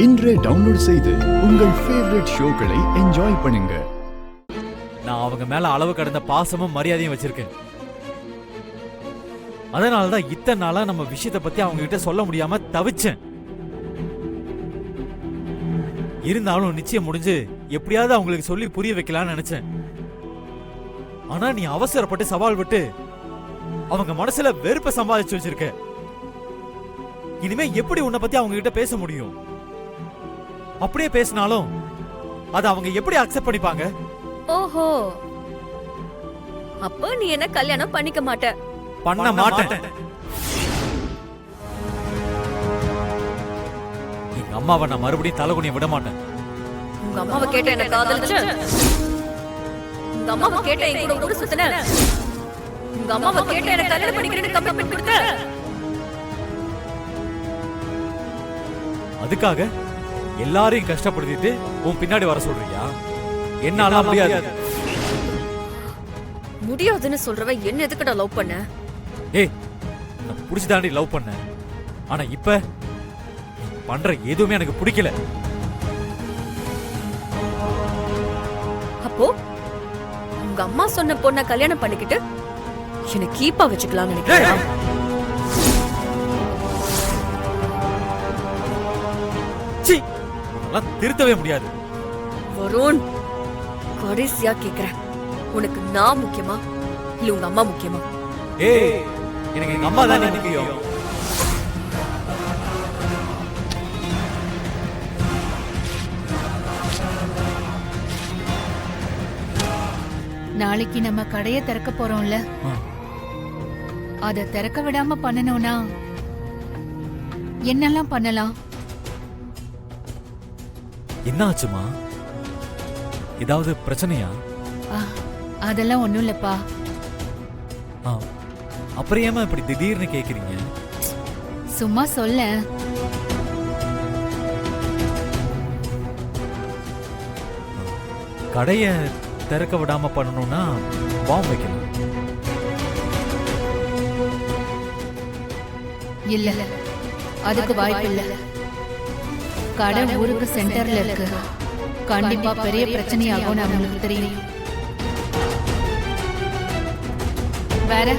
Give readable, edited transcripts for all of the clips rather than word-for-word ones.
இன்றே டவுன்லோட் செய்து உங்கள் ஃபேவரட் ஷோக்களை என்ஜாய் பண்ணுங்க. நான் அவங்க மேல அளவு கடந்த பாசமும் மரியாதையும் வச்சிருக்கேன். அதனாலதான் இத்தனை நாளா நம்ம விஷயத்தை பத்தி அவங்க கிட்ட சொல்ல முடியாம தவிச்சேன். இருந்தாலும் நிச்சயம் முடிஞ்சு எப்படியாவது அவங்களுக்கு சொல்லி புரிய வைக்கலாம்னு நினைச்சேன். ஆனா நீ அவசரப்பட்டு சவால் விட்டு அவங்க மனசுல வெறுப்ப சம்பாதிச்சு வச்சிருக்க. இனிமே எப்படி உன்னை பத்தி அவங்க கிட்ட பேச முடியும்? அப்படியே பேசினாலும் அத அவங்க எப்படி அக்செப்ட் பண்ணிப்பாங்க? ஓஹோ, அப்ப நீ என்ன கல்யாணம் பண்ணிக்க மாட்ட? பண்ண மாட்டேன். எங்க அம்மாவை நான் மறுபடியும் தலைகுனிய விட மாட்டேன். உங்க அம்மாவை கேட்ட என்ன காதலிச்ச? உங்க அம்மாவை கேட்ட என் கூட ஊரு சுத்தின? உங்க அம்மாவை கேட்ட என்ன கல்யாணம் பண்ணிக்கிறேன்னு கமிட்மெண்ட் கொடுத்த? அதுக்காக எல்லாரையும் கஷ்டப்படுத்திட்டு உன் பின்னாடி வர சொல்றியா? என்னால முடியாது. முடியாதுன்னு சொல்றவ என்ன எதுக்குடா லவ் பண்ண? ஏய், நான் புடிச்சுதாண்டி லவ் பண்ண. ஆனா இப்ப நீ பண்ற எதுவுமே எனக்கு பிடிக்கல. அப்போ உங்க அம்மா சொன்ன பொண்ண கல்யாணம் பண்ணிக்கிட்டு என்ன கீப்பா வச்சுக்கலாம் நினைக்கிறேன். திருத்தவே முடியாது. வருண், கடைசியா கேக்குறேன், உனக்கு நான் முக்கியமா இல்ல உங்க அம்மா முக்கியமா? ஏய், எனக்கு எங்க அம்மா தான் முக்கியம். நாளைக்கு நம்ம கடைய திறக்க போறோம்ல, அத திறக்க விடாம பண்ணணும்னா என்னெல்லாம் பண்ணலாம்? என்ன ஆச்சுமா? ஏதாவது பிரச்சனையா? அதெல்லாம் ஒண்ணும் இல்லப்பா. அப்புறம் ஏமா இப்படி திடீர்னு கேக்குறீங்க? சும்மா சொல்ல. கடைய திறக்க விடாம பண்ணணும்னா பாம்பு வைக்கணும். இல்ல, அதுக்கு வாய்ப்பு இல்ல. கடை ஊருக்கு சென்டர்ல இருக்கு. கண்டிப்பா பெரிய பிரச்சனையாகும் நம்மளுக்கு தெரியும். வேற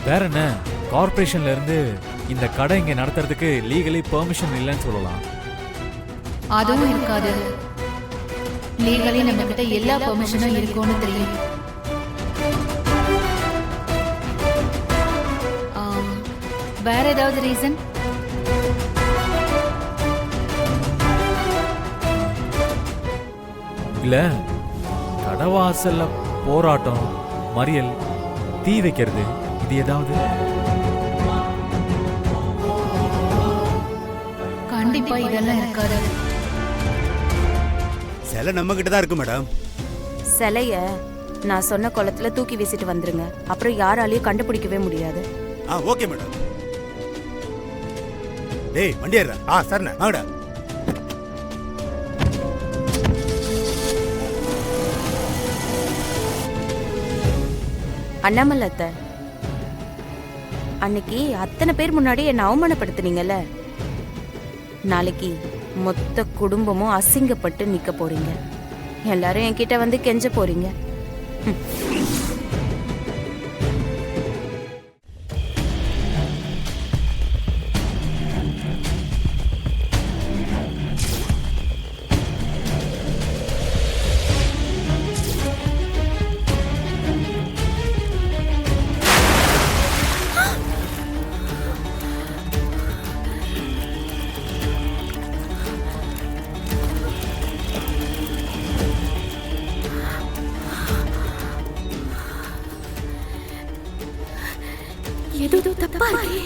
வேற என்ன? கார்ப்பரேஷன்ல இருந்து இந்த கடை இங்க நடத்துறதுக்கு லீகலி பெர்மிஷன் இல்லைன்னு சொல்லலாம். அதுவும் இருக்காது. லீகலி நம்ம கிட்ட எல்லா பெர்மிஷனும் இருக்கும்னு தெரியும். வேற ஏதாவது ரீசன்? இல்ல, கடவாசல்ல போராட்டம், மறியல், தீ வைக்கிறது, இது ஏதாவது? கண்டிப்பா இதெல்லாம் இருக்காது. சிலை நம்ம கிட்ட தான் இருக்கு மேடம். சிலைய நான் சொன்ன குளத்துல தூக்கி வீசிட்டு வந்துருங்க. அப்புறம் யாராலையும் கண்டுபிடிக்கவே முடியாது. Okay madam. டேய் வண்டி ஏறா. சரிண்ணே வாங்கடா. அண்ணாமலத்த, அன்னைக்கு அத்தனை பேர் முன்னாடி என்ன அவமானப்படுத்தினீங்கல்ல, நாளைக்கு மொத்த குடும்பமும் அசிங்கப்பட்டு நிக்க போறீங்க. எல்லாரும் என்கிட்ட வந்து கெஞ்ச போறீங்க. ஏதோ தப்பா இருக்கு.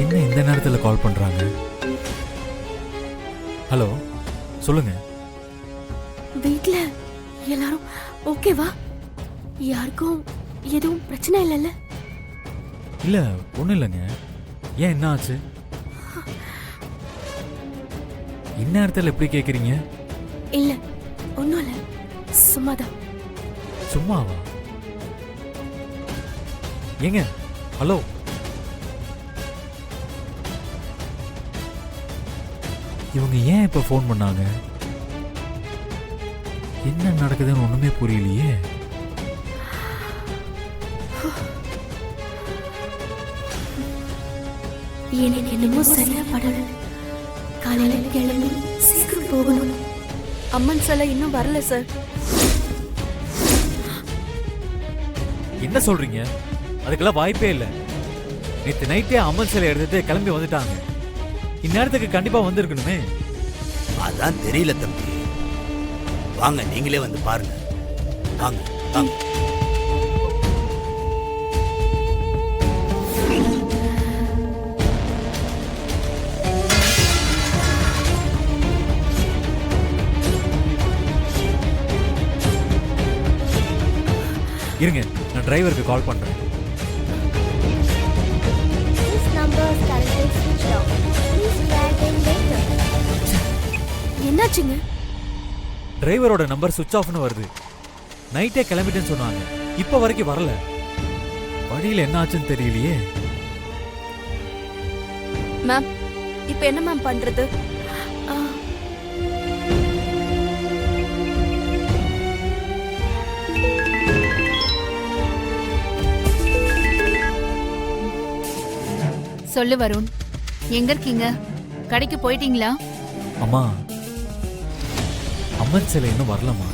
என்ன இந்த நேரத்தில் கால் பண்றாங்க? ஹலோ, சொல்லுங்க. வீட்ல எல்லாரும் ஓகேவா? யாருக்கும் எதுவும் பிரச்சனை இல்லைல்ல? இல்ல ஒண்ணும் இல்லைங்க. ஏன் என்ன ஆச்சு? இந்நேரத்தில் எப்படி கேக்குறீங்க? இல்ல ஒன்றும் இல்லை, சும்மாதான். சும்மாவா? ஏங்க ஹலோ, இவங்க ஏன் இப்ப ஃபோன் பண்ணாங்க? என்ன நடக்குதுன்னு ஒண்ணுமே புரியலையே. எனக்கு என்னமோ சரியா படல. காலையில கிளம்பி சீக்கிரம் போகணும். அம்மன் சிலை இன்னும் வரல சார். என்ன சொல்றீங்க? அதுக்கெல்லாம் வாய்ப்பே இல்லை. நேற்று நைட்டே அம்மன் சிலை எடுத்துட்டு கிளம்பி வந்துட்டாங்க. இந்நேரத்துக்கு கண்டிப்பா வந்திருக்கணுமே. அதான் தெரியல தம்பி. வாங்க நீங்களே வந்து பாருங்க. வாங்க வாங்க. இருங்க, நான் டிரைவருக்கு கால் பண்றேன். என்னாச்சுங்க? டிரைவரோட நம்பர் சுவிட்ச் ஆஃப்னு வருது. நைட்டே கிளம்பிட்டேன்னு சொன்னாங்க, இப்ப வரைக்கும் வரல. வழியில என்ன ஆச்சுன்னு தெரியலையே. மேம் இப்போ என்ன மேம் பண்றது? சொல்லு வருண், எங்க இருக்கீங்க? கடைக்கு போயிட்டீங்களா? அம்மா, அம்மன் சிலை இன்னும் வரலம்மா.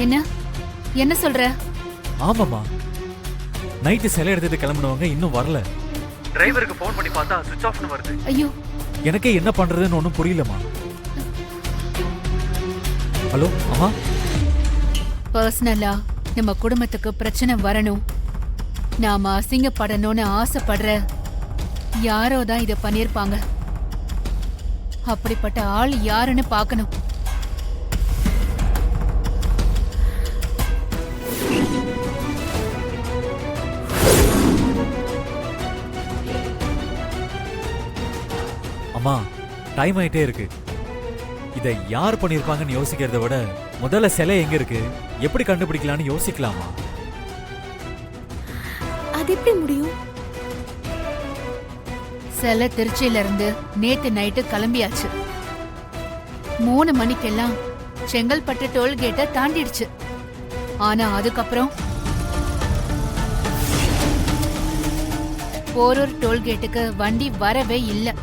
என்ன என்ன சொல்ற? ஆமாம்மா, நைட்டு சிலை எடுத்துட்டு கிளம்பினவங்க இன்னும் வரல. டிரைவருக்கு ஃபோன் பண்ணி பார்த்தா சுவிட்ச் ஆஃப்னு வருது. ஐயோ, எனக்கே என்ன பண்றதுன்னு ஒன்றும் புரியலம்மா. ஹலோ அம்மா. பர்சனலா நம்ம குடும்பத்துக்கு பிரச்சனை வரணும், நாம அசிங்கப்படணும்னு ஆசைப்படுற யாரோ தான் இதை பண்ணிருப்பாங்க. அப்படிப்பட்ட ஆள் யாருன்னு பார்க்கணும். அம்மா, டைம் ஆயிட்டே இருக்கு. இதை யார் பண்ணிருப்பாங்கன்னு யோசிக்கிறத விட முதல்ல சிலை எங்க இருக்கு, எப்படி கண்டுபிடிக்கலாம்னு யோசிக்கலாமா? அது எப்படி முடியும்? சில திருச்சியில இருந்து நேத்து நைட்டு கிளம்பியாச்சு. 3 மணிக்கெல்லாம் செங்கல்பட்டு டோல்கேட்டை தாண்டிடுச்சு. ஆனா அதுக்கப்புறம் போரூர் டோல்கேட்டுக்கு வண்டி வரவே இல்லை.